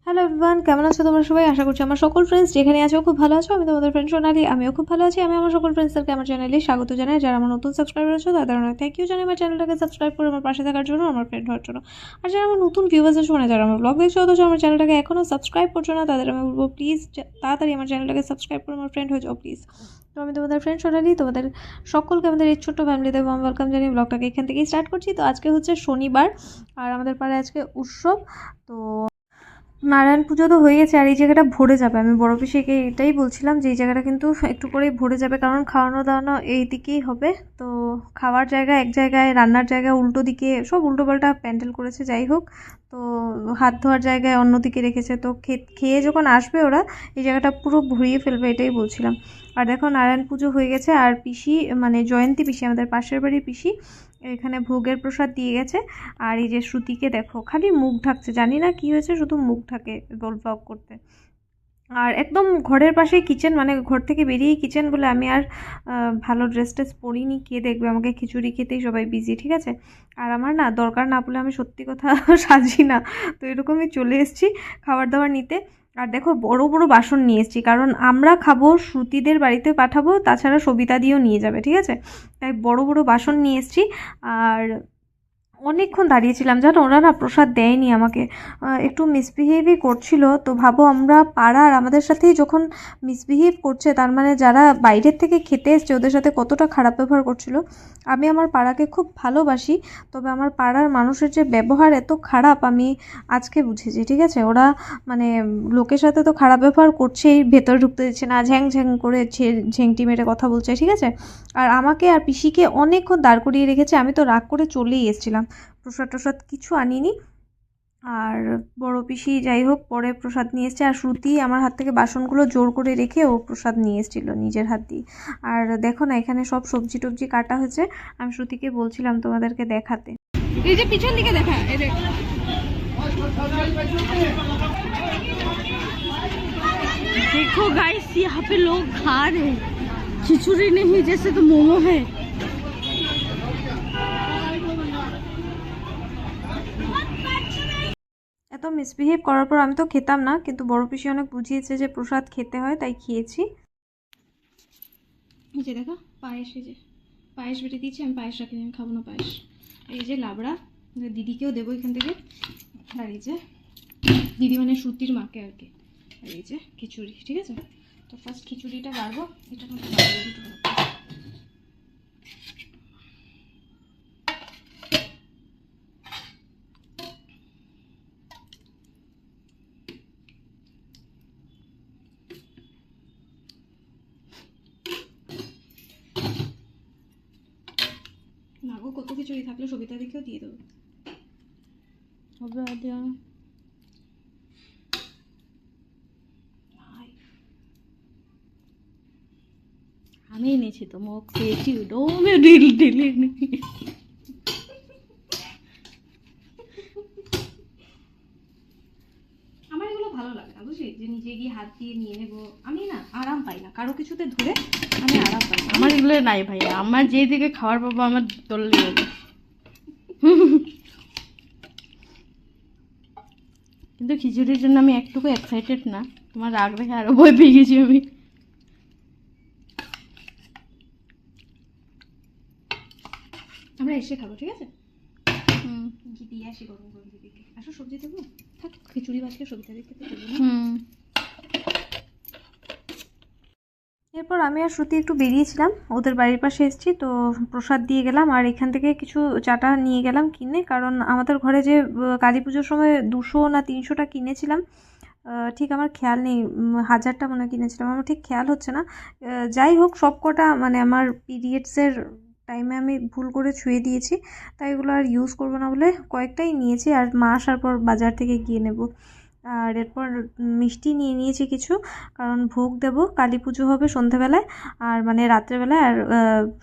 Hello everyone, কেমন আছো তোমরা সবাই? আশা করছি আমার সকল ফ্রেন্ডস যেখানে আছো খুব ভালো আছো। আমি তোমাদের ফ্রেন্ড সোনালি, আমিও খুব ভালো আছি। আমি আমার সকল ফ্রেন্ডসদেরকে আমার চ্যানেলে স্বাগত জানাই। যারা আমার নতুন সাবস্ক্রাইবার আছো তাদের অনেক থ্যাংক ইউ জানাই আমার চ্যানেলটাকে সাবস্ক্রাইব করে আমার পাশে থাকার জন্য, আমার ফ্রেন্ড হওয়ার জন্য। আর যারা আমার নতুন ভিউয়ার্স আছো, মানে যারা আমার ব্লগ দেখছো অথচ আমার চ্যানেলটাকে এখনও সাবস্ক্রাইব করছো না, তাদের আমি বলবো প্লিজ তাড়াতাড়ি আমার চ্যানেলটাকে সাবস্ক্রাইব করে আমার ফ্রেন্ড হয়ে যাও প্লিজ। তো আমি তোমাদের ফ্রেন্ড সোনালি, তোমাদের সকলকে আমাদের এই ছোট্ট ফ্যামিলিতে ওয়ার্ম ওয়েলকাম জানিয়ে ব্লগটাকে এখান থেকেই স্টার্ট করছি। তো আজকে হচ্ছে শনিবার আর আমাদের পাড়ায় আজকে উৎসব। তো নারায়ণ পুজো তো হয়ে গেছে আর এই জায়গাটা ভরে যাবে। আমি বড় পিসিকে এটাই বলছিলাম যে এই জায়গাটা কিন্তু একটু করেই ভরে যাবে, কারণ খাওয়ানো দাওয়ানো এই দিকেই হবে। তো খাওয়ার জায়গা এক জায়গায়, রান্নার জায়গা উল্টো দিকে, সব উল্টোপাল্টা প্যান্ডেল করেছে। যাই হোক, তো হাত ধোয়ার জায়গায় অন্যদিকে রেখেছে। তো খেয়ে যখন আসবে ওরা এই জায়গাটা পুরো ভরিয়ে ফেলবে, এটাই বলছিলাম। আর দেখো নারায়ণ পুজো হয়ে গেছে আর পিসি, মানে জয়ন্তী পিসি, আমাদের পাশের বাড়ির পিসি, এখানে ভোগের প্রসাদ দিয়ে গেছে। আর এই যে শ্রুতিকে দেখো খালি মুখ ঢাকছে, জানি না কি হয়েছে, শুধু মুখ ঢাকে ব্লগ করতে। আর একদম ঘরের পাশেই কিচেন, মানে ঘর থেকে বেরিয়েই কিচেন বলে আমি আর ভালো ড্রেস ট্রেস পরিনি। কে দেখবে আমাকে? খিচুড়ি খেতেই সবাই বিজি, ঠিক আছে। আর আমার না দরকার না পড়লে আমি সত্যি কথা সাজি না। তো এরকমই চলে এসেছি খাবার দাবার নিতে। আর দেখো বড় বড় বাসন নিয়ে এসেছি, কারণ আমরা খাবো, শ্রুতিদের বাড়িতে পাঠাবো, তাছাড়া সবিতা দিয়েও নিয়ে যাবে, ঠিক আছে। তাই বড় বড় বাসন নিয়ে এসেছি। আর অনেকক্ষণ দাঁড়িয়েছিলাম, জানো ওরা না প্রসাদ দেয়নি আমাকে, একটু মিসবিহেভই করছিল। তো ভাবো আমরা পাড়ার, আমাদের সাথেই যখন মিসবিহেভ করছে, তার মানে যারা বাইরের থেকে খেতে এসছে ওদের সাথে কতটা খারাপ ব্যবহার করছিল। আমি আমার পাড়াকে খুব ভালোবাসি, তবে আমার পাড়ার মানুষের যে ব্যবহার এত খারাপ আমি আজকে বুঝেছি, ঠিক আছে। ওরা মানে লোকের সাথে তো খারাপ ব্যবহার করছেই, ভেতরে ঢুকতে দিচ্ছে না, ঝ্যাং ঝ্যাং করে ঝেংটি মেরে কথা বলছে, ঠিক আছে। আর আমাকে আর পিসিকে অনেকক্ষণ দাঁড় করিয়ে রেখেছে, আমি তো রাগ করে চলেই এসেছিলাম। প্রসাদ টসাদ কিছু আনিনি। আর বড় পিসি যাই হোক পরে প্রসাদ নিয়ে এসছে, আর শ্রুতি আমার হাত থেকে বাসনগুলো জোর করে রেখে ও প্রসাদ নিয়ে এসেছিলো নিজের হাত দিয়ে। আর দেখো না এখানে সব সবজি টবজি কাটা হয়েছে, আমি শ্রুতিকে বলছিলাম তোমাদেরকে দেখাতে। এই যে পিছন দিকে দেখা, এই দেখ। देखो गाइस यहाँ पे लोग खा रहे हैं, खिचड़ी नहीं जैसे तो मोमो है। এত মিসবিহেভ করার পর আমি তো খেতাম না, কিন্তু বড় পিসি অনেক বুঝিয়েছে যে প্রসাদ খেতে হয়, তাই খেয়েছি। এই যে দেখো পায়েস, এই যে পায়েস বেটে দিয়েছি, আমি পায়েস রাখিনি, আমি খাবো না পায়েস। এই যে লাবড়া, দিদিকেও দেবো এখান থেকে। আর এই যে দিদি মানে শ্রুতির মাকে আর কি। আর এই যে খিচুড়ি, ঠিক আছে। তো ফার্স্ট খিচুড়িটা বাড়বো, এটা কিন্তু না গো, কত খিচুড়ি থাকলে সবিতা দিকেও দিয়ে দেবো। আমি এনেছি তো মুখ খেয়েছি, ঢিলি ঢিলি। আমার এগুলো ভালো লাগে না, বুঝলি, যে নিজে গিয়ে হাত দিয়ে নিয়ে নেবো। আমি না আরাম পাই না কারো কিছুতে ধরে, আমি আরাম পাই না। আমার এগুলো নাই ভাই, আমার যেদিকে খাবার পাবো আমার দোল যাবে। কিন্তু খিচুড়ির জন্য আমি একটুকু এক্সাইটেড না, তোমার রাগ দেখে আরো ভয় পেয়ে গেছি আমি। আমরা এসে খাবো, ঠিক আছে। ঘি দিয়ে আসি গরম গরম দিদিকে। আসো সবজি দেবো, থাক খিচুড়ি বাজকে সবজি দিকে তো দেবো না। এরপর আমি আর শ্রুতি একটু বেরিয়েছিলাম, ওদের বাড়ির পাশে এসেছি, তো প্রসাদ দিয়ে গেলাম। আর এখান থেকে কিছু চাটা নিয়ে গেলাম কিনে, কারণ আমাদের ঘরে যে কালী পুজোর সময় 200 না 300টা কিনেছিলাম, ঠিক আমার খেয়াল নেই, 1000টা মনে হয় কিনেছিলাম, আমার ঠিক খেয়াল হচ্ছে না। যাই হোক সব কটা মানে আমার পিরিয়ডসের টাইমে আমি ভুল করে ছুঁয়ে দিয়েছি, তাই এগুলো আর ইউজ করবো না বলে কয়েকটাই নিয়েছি। আর মা আসার পর বাজার থেকে গিয়ে নেব। আর এরপর মিষ্টি নিয়ে নিয়েছি কিছু, কারণ ভোগ দেব, কালী পুজো হবে সন্ধেবেলায়, আর মানে রাত্রেবেলায়, আর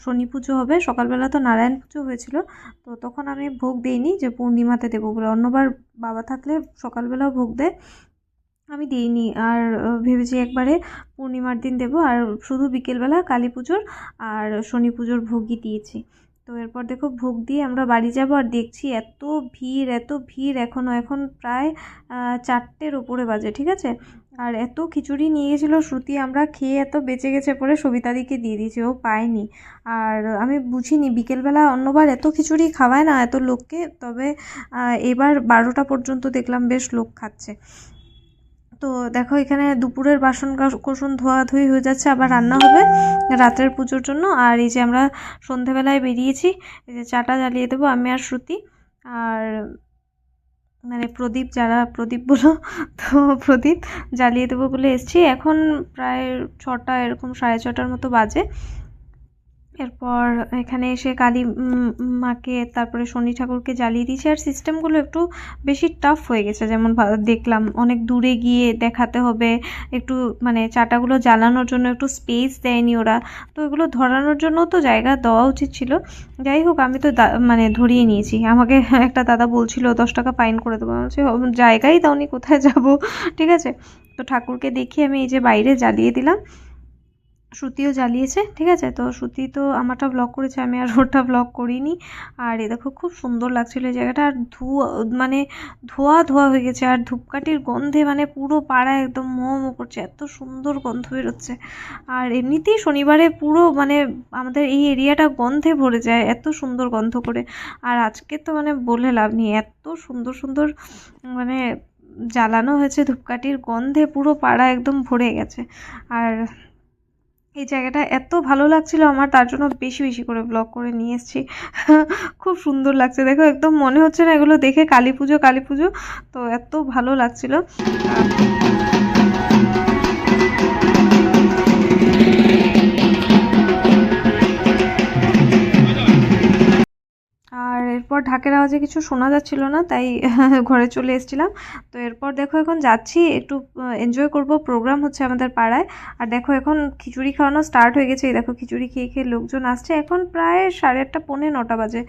শনি পুজো হবে সকালবেলা। তো নারায়ণ পুজো হয়েছিল, তো তখন আমি ভোগ দিইনি, যে পূর্ণিমাতে দেবো বলে। অন্যবার বাবা থাকলে সকালবেলাও ভোগ দেয়, আমি দিইনি। আর ভেবেছি একবারে পূর্ণিমার দিন দেবো, আর শুধু বিকেলবেলা কালী পুজোর আর শনি পুজোর ভোগই দিয়েছি। তো এরপর দেখো ভোগ দিয়ে আমরা বাড়ি যাব, আর দেখছি এত ভিড় এত ভিড়, এখন প্রায় 4টের ওপরে বাজে, ঠিক আছে। আর এত খিচুড়ি নিয়ে গেছিলো শ্রুতি, আমরা খেয়ে এত বেঁচে গেছে, পরে সবিতাদিকে দিয়ে দিয়েছি, ও পায়নি। আর আমি বুঝিনি বিকেলবেলা অন্যবার এত খিচুড়ি খাওয়ায় না এত লোককে, তবে এবার 12টা পর্যন্ত দেখলাম বেশ লোক খাচ্ছে। তো দেখো এখানে দুপুরের বাসন কোসন ধোয়াধুয়ি হয়ে যাচ্ছে, আবার রান্না হবে রাত্রের পুজোর জন্য। আর এই যে আমরা সন্ধেবেলায় বেরিয়েছি, এই যে চাটা জ্বালিয়ে দেবো আমি আর শ্রুতি, আর মানে প্রদীপ বলো, তো প্রদীপ জ্বালিয়ে দেবো বলে এসছি। এখন প্রায় 6টা এরকম 6:30টার মতো বাজে। এরপর এখানে এসে কালী মাকে তারপরে শনি ঠাকুরকে জ্বালিয়ে দিয়েছি। আর সিস্টেমগুলো একটু বেশি টাফ হয়ে গেছে, যেমন দেখলাম অনেক দূরে গিয়ে দেখাতে হবে, একটু মানে চাটাগুলো জ্বালানোর জন্য একটু স্পেস দেয়নি ওরা, তো এগুলো ধরানোর জন্য তো জায়গা দেওয়া উচিত ছিল। যাই হোক, আমি তো মানে ধরিয়ে নিয়েছি। আমাকে একটা দাদা বলছিল 10 টাকা ফাইন করে দেবো, আমি বলছি জায়গাই দাওনি, কোথায় যাব, ঠিক আছে। তো ঠাকুরকে দেখি আমি এই যে বাইরে জ্বালিয়ে দিলাম, শ্রুতিও জ্বালিয়েছে, ঠিক আছে। তো শ্রুতি তো আমারটা ব্লগ করেছে, আমি আর ওটা ব্লগ করিনি। আর এ দেখো খুব সুন্দর লাগছিলো এই জায়গাটা, আর মানে ধোয়া ধোয়া হয়ে গেছে, আর ধূপকাঠির গন্ধে মানে পুরো পাড়া একদম মোমো করছে, এত সুন্দর গন্ধ বেরোচ্ছে। আর এমনিতেই শনিবারে পুরো মানে আমাদের এই এরিয়াটা গন্ধে ভরে যায়, এত সুন্দর গন্ধ করে। আর আজকে তো মানে বলে লাভ নেই, এত সুন্দর সুন্দর মানে জ্বালানো হয়েছে, ধূপকাঠির গন্ধে পুরো পাড়া একদম ভরে গেছে। আর এই জায়গাটা এত ভালো লাগছিল আমার, তার জন্য বেশি বেশি করে ব্লগ করে নিয়ে এসেছি। খুব সুন্দর লাগছে, দেখো একদম মনে হচ্ছে না এগুলো দেখে কালী পুজো, তো এত ভালো লাগছিল। আর এরপর ঢাকের আওয়াজে কিছু শোনা যাচ্ছিল না, তাই ঘরে চলে এসেছিলাম। তো এরপর দেখো এখন যাচ্ছি একটু এনজয় করব, প্রোগ্রাম হচ্ছে আমাদের পাড়ায়। আর দেখো এখন খিচুড়ি খাওয়ানো স্টার্ট হয়ে গেছে, এই দেখো খিচুড়ি খেয়ে খেয়ে লোকজন আসছে। এখন প্রায় 8:30 পৌনে 9টা বাজে,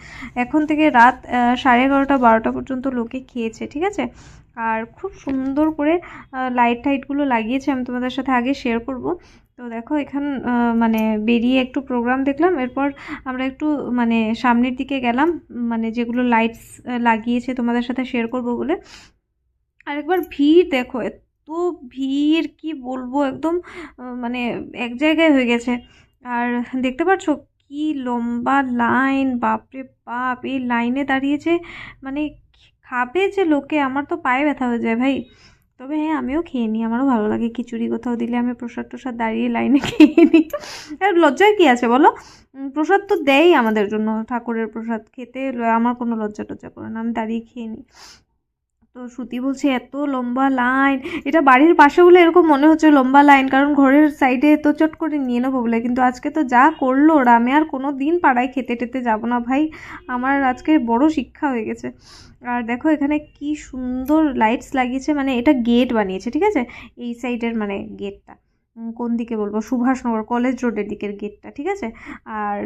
এখন থেকে রাত 11:30 12টা পর্যন্ত লোকে খেয়েছে, ঠিক আছে। আর খুব সুন্দর করে লাইটগুলো লাগিয়েছে, আমি তোমাদের সাথে আগে শেয়ার করব। তো দেখো এখান মানে বেরিয়ে একটু প্রোগ্রাম দেখলাম, এরপর আমরা একটু মানে সামনের দিকে গেলাম, মানে যেগুলো লাইটস লাগিয়েছে তোমাদের সাথে শেয়ার করব বলে। আর একবার ভিড় দেখো, এত ভিড় কি বলবো, একদম মানে এক জায়গায় হয়ে গেছে। আর দেখতে পাচ্ছ কি লম্বা লাইন, বাপরে বাপ, এই লাইনে দাঁড়িয়েছে মানে খাবে যে লোকে, আমার তো পায়ে ব্যথা হয়ে যায় ভাই। তবে হ্যাঁ, আমিও খেয়ে নিই, আমারও ভালো লাগে খিচুড়ি, কোথাও দিলে আমি প্রসাদ টোসাদ দাঁড়িয়ে লাইনে খেয়ে নিই। আর লজ্জার কী আছে বলো, প্রসাদ তো দেয়ই আমাদের জন্য, ঠাকুরের প্রসাদ খেতে আমার কোনো লজ্জা টজ্জা করে না, আমি দাঁড়িয়ে খেয়ে নিই। তো শ্রুতি বলছে এত লম্বা লাইন, এটা বাড়ির পাশে বলে এরকম মনে হচ্ছে লম্বা লাইন, কারণ ঘরের সাইডে তো চট করে নিয়ে নেবো বলে, কিন্তু আজকে তো যা করলো ওরা, আমি আর কোনো দিন পাড়ায় খেতে টেতে যাবো না ভাই, আমার আজকে বড় শিক্ষা হয়ে গেছে। আর দেখো এখানে কি সুন্দর লাইটস লাগিয়েছে, মানে এটা গেট বানিয়েছে, ঠিক আছে, এই সাইডের মানে গেটটা, কোন দিকে বলবো, সুভাষনগর কলেজ রোডের দিকের গেটটা, ঠিক আছে। আর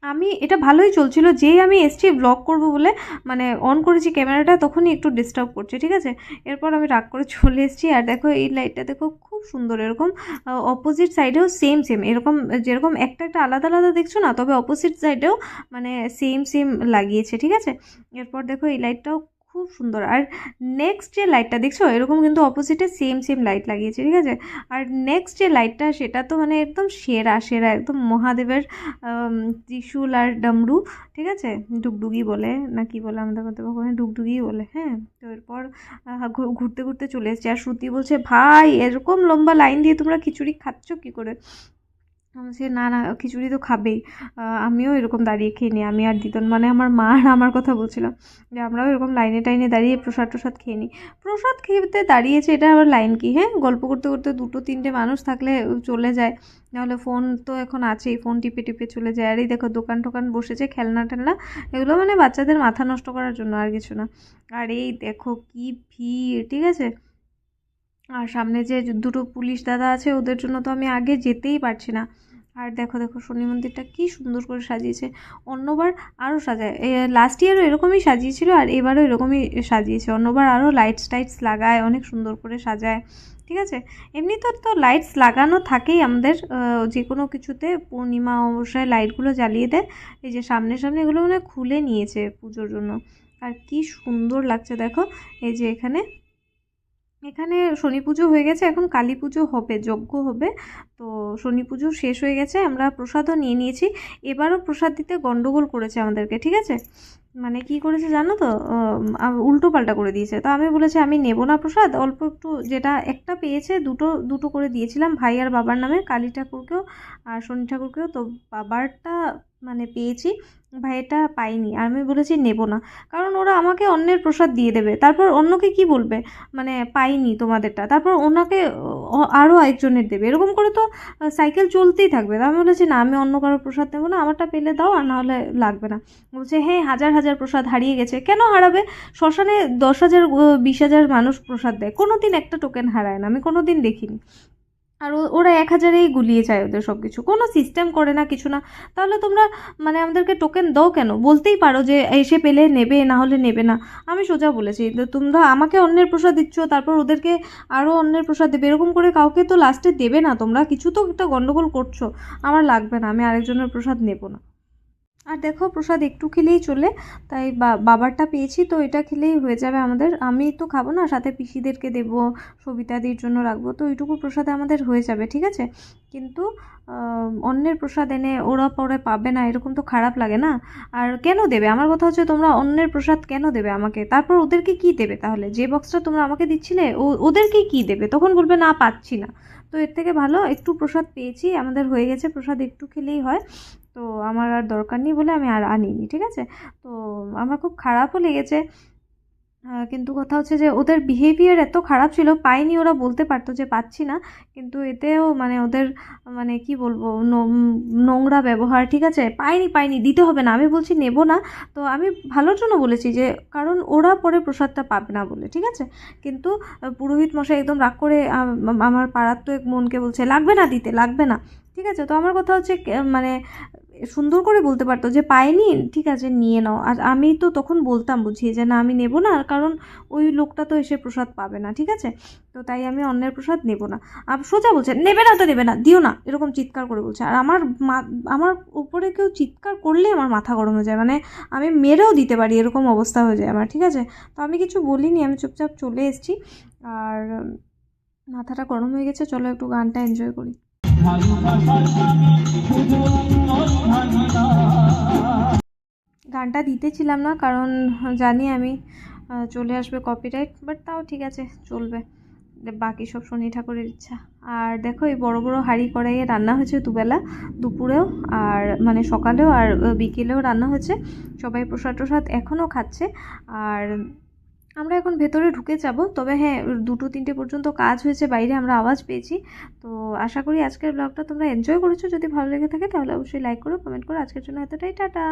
আমি এটা ভালোই চলছিল, যেই আমি এসছি ব্লগ করব বলে মানে অন করেছি ক্যামেরাটা, তখনই একটু ডিস্টার্ব করছে, ঠিক আছে। এরপর আমি রাগ করে চলে এসেছি। আর দেখো এই লাইটটা দেখো খুব সুন্দর, এরকম অপোজিট সাইডেও সেম এরকম, যেরকম একটা আলাদা আলাদা দেখছো না, তবে অপোজিট সাইডেও মানে সেম লাগিয়েছে, ঠিক আছে। এরপর দেখো এই লাইটটাও খুব সুন্দর। আর নেক্সট যে লাইটটা দেখছো, এরকম কিন্তু অপোজিটে সেম লাইট লাগিয়েছে, ঠিক আছে। আর নেক্সট যে লাইটটা, সেটা তো মানে একদম সেরা একদম মহাদেবের ত্রিশূল আর ডামরু, ঠিক আছে, ডুগডুগি বলে না কি বলে, আমাদের মধ্যে ওখানে ডুগডুগিই বলে, হ্যাঁ। তো এরপর ঘুরতে ঘুরতে চলে এসেছি। আর শ্রুতি বলছে ভাই এরকম লম্বা লাইন দিয়ে তোমরা খিচুড়ি খাচ্ছ কী করে, বলছি না খিচুড়ি তো খাবেই, আমিও এরকম দাঁড়িয়ে খেয়ে নিই, আমি আর দিতন মানে আমার মা আর আমার কথা বলছিলাম যে আমরাও এরকম লাইনে টাইনে দাঁড়িয়ে প্রসাদ খেয়ে নিই। প্রসাদ খেতে দাঁড়িয়েছে, এটা আবার লাইন কি, হ্যাঁ, গল্প করতে করতে 2-3টে মানুষ থাকলে চলে যায়, নাহলে ফোন তো এখন আছেই, ফোন টিপে চলে যায়। আর এই দেখো দোকান টোকান বসেছে, খেলনা টেলনা, এগুলো মানে বাচ্চাদের মাথা নষ্ট করার জন্য, আর কিছু না। আর এই দেখো কি ভিড়, ঠিক আছে। আর সামনে যে দুটো পুলিশ দাদা আছে, ওদের জন্য তো আমি আগে যেতেই পারছি না। আর দেখো দেখো শনি মন্দিরটা কি সুন্দর করে সাজিয়েছে। অন্যবার আরও সাজায়, লাস্ট ইয়ারও এরকমই সাজিয়েছিল আর এবারও এরকমই সাজিয়েছে। অন্যবার আরও লাইটস টাইটস লাগায়, অনেক সুন্দর করে সাজায়, ঠিক আছে। এমনি তো লাইটস লাগানো থাকেই আমাদের যে কোনো কিছুতে, পূর্ণিমা অমাবস্যায় লাইটগুলো জ্বালিয়ে দেয়। এই যে সামনে সামনে এগুলো মানে খুলে নিয়েছে পুজোর জন্য। আর কি সুন্দর লাগছে দেখো। এই যে এখানে এখানে শনি পুজো হয়ে গেছে, এখন কালী পুজো হবে, যজ্ঞ হবে। তো শনি পুজো শেষ হয়ে গেছে, আমরা প্রসাদও নিয়ে নিয়েছি। এবারও প্রসাদ দিতে গন্ডগোল করেছে আমাদেরকে, ঠিক আছে। মানে কি করেছে জানো তো, উল্টো পাল্টা করে দিয়েছে। তো আমি বলেছি আমি নেব না প্রসাদ, অল্প একটু, যেটা একটা পেয়েছে দুটো দুটো করে দিয়েছিলাম ভাই আর বাবার নামে, কালী ঠাকুরকেও আর শনি ঠাকুরকেও। তো বাবারটা মানে পেয়েছি, ভাইয়েরটা পাইনি। আর আমি বলেছি নেব না, কারণ ওরা আমাকে অন্যের প্রসাদ দিয়ে দেবে, তারপর অন্যকে কি বলবে মানে পাইনি তোমাদেরটা, তারপর ওনাকে আরও একজনের দেবে, এরকম করে তো সাইকেল চলতেই থাকবে। তা আমি বলেছি না, আমি অন্য কারোর প্রসাদ নেবো না, আমারটা পেলে দাও আর নাহলে লাগবে না। বলছে হ্যাঁ, হাজার হাজার প্রসাদ হারিয়ে গেছে। কেন হারাবে? শ্মশানে 10,000 20,000 মানুষ প্রসাদ দেয়, কোনো দিন একটা টোকেন হারায় না, আমি কোনো দিন দেখিনি। আর ওরা 1,000-এই গুলিয়ে যায় ওদের সব কিছু, কোনো সিস্টেম করে না, কিছু না। তাহলে তোমরা মানে আমাদেরকে টোকেন দাও কেন? বলতেই পারো যে এসে পেলে নেবে, না হলে নেবে না। আমি সোজা বলেছি, তোমরা আমাকে অন্যের প্রসাদ দিচ্ছ, তারপর ওদেরকে আরও অন্যের প্রসাদ দেবে, এরকম করে কাউকে তো লাস্টে দেবে না তোমরা, কিছু তো একটা গন্ডগোল করছো। আমার লাগবে না, আমি আরেকজনের প্রসাদ নেবো না। আর দেখো প্রসাদ একটু খেলেই চলে, তাই বাবারটা পেয়েছি, তো এটা খেলেই হয়ে যাবে আমাদের। আমি তো খাবো না, সাথে পিসিদেরকে দেবো, সবিতাদির জন্য রাখবো, তো ওইটুকু প্রসাদে আমাদের হয়ে যাবে, ঠিক আছে। কিন্তু অন্যের প্রসাদ এনে ওরা পরে পাবে না, এরকম তো খারাপ লাগে না। আর কেন দেবে? আমার কথা হচ্ছে তোমরা অন্যের প্রসাদ কেন দেবে আমাকে? তারপর ওদেরকে কি দেবে তাহলে? যে বক্সটা তোমরা আমাকে দিচ্ছিলে ওদেরকে কি দেবে? তখন বলবে না পাচ্ছি না। তো এর থেকে ভালো একটু প্রসাদ পেয়েছি, আমাদের হয়ে গেছে, প্রসাদ একটু খেলেই হয়। তো আমার আর দরকার নেই বলে আমি আর আনিনি, ঠিক আছে। তো আমার খুব খারাপও লেগেছে, কিন্তু কথা হচ্ছে যে ওদের বিহেভিয়ার এত খারাপ ছিল, পাইনি ওরা বলতে পারতো যে পাচ্ছি না, কিন্তু এতেও মানে ওদের মানে কি বলবো, নোংরা ব্যবহার, ঠিক আছে। পাইনি দিতে হবে না, আমি বলছি নেব না। তো আমি ভালোর জন্য বলেছি যে কারণ ওরা পরে প্রসাদটা পাবে না বলে, ঠিক আছে। কিন্তু পুরোহিত মশাই একদম রাগ করে আমার পাড়ার তো এক মনকে বলছে লাগবে না দিতে, লাগবে না, ঠিক আছে। তো আমার কথা হচ্ছে মানে সুন্দর করে বলতে পারতো যে পাইনি, ঠিক আছে নিয়ে নাও। আর আমি তো তখন বলতাম বুঝিয়ে যে না আমি নেব না, কারণ ওই লোকটা তো এসে প্রসাদ পাবে না, ঠিক আছে। তো তাই আমি অন্যের প্রসাদ নেব না। আর সোজা বলছে নেবে না তো নেবে না, দিও না, এরকম চিৎকার করে বলছে। আর আমার উপরে কেউ চিৎকার করলে আমার মাথা গরম হয়ে যায়, মানে আমি মেরেও দিতে পারি, এরকম অবস্থা হয়ে যায় আমার, ঠিক আছে। তো আমি কিছু বলিনি, আমি চুপচাপ চলে এসেছি। আর মাথাটা গরম হয়ে গেছে, চলো একটু গানটা এনজয় করি। গানটা দিতেছিলাম না, কারণ জানি আমি চলে আসবে কপিরাইট, বাট তাও ঠিক আছে, চলবে, বাকি সব শনি ঠাকুরের ইচ্ছা। আর দেখো এই বড় বড় হাঁড়ি কড়াইয়ে রান্না হয়েছে দুবেলা, দুপুরেও আর মানে সকালেও আর বিকেলেও রান্না হয়েছে। সবাই প্রসাদ টসাদ এখনও খাচ্ছে। আর আমরা এখন ভেতরে ঢুকে যাব, তবে হ্যাঁ 2-3টে পর্যন্ত কাজ হয়েছে বাইরে, আমরা আওয়াজ পেয়েছি। তো আশা করি আজকের ব্লগটা তোমরা এনজয় করেছো, যদি ভালো লেগে থাকে তাহলে অবশ্যই লাইক করো, কমেন্ট করো। আজকের জন্য এতটাই, টাটা।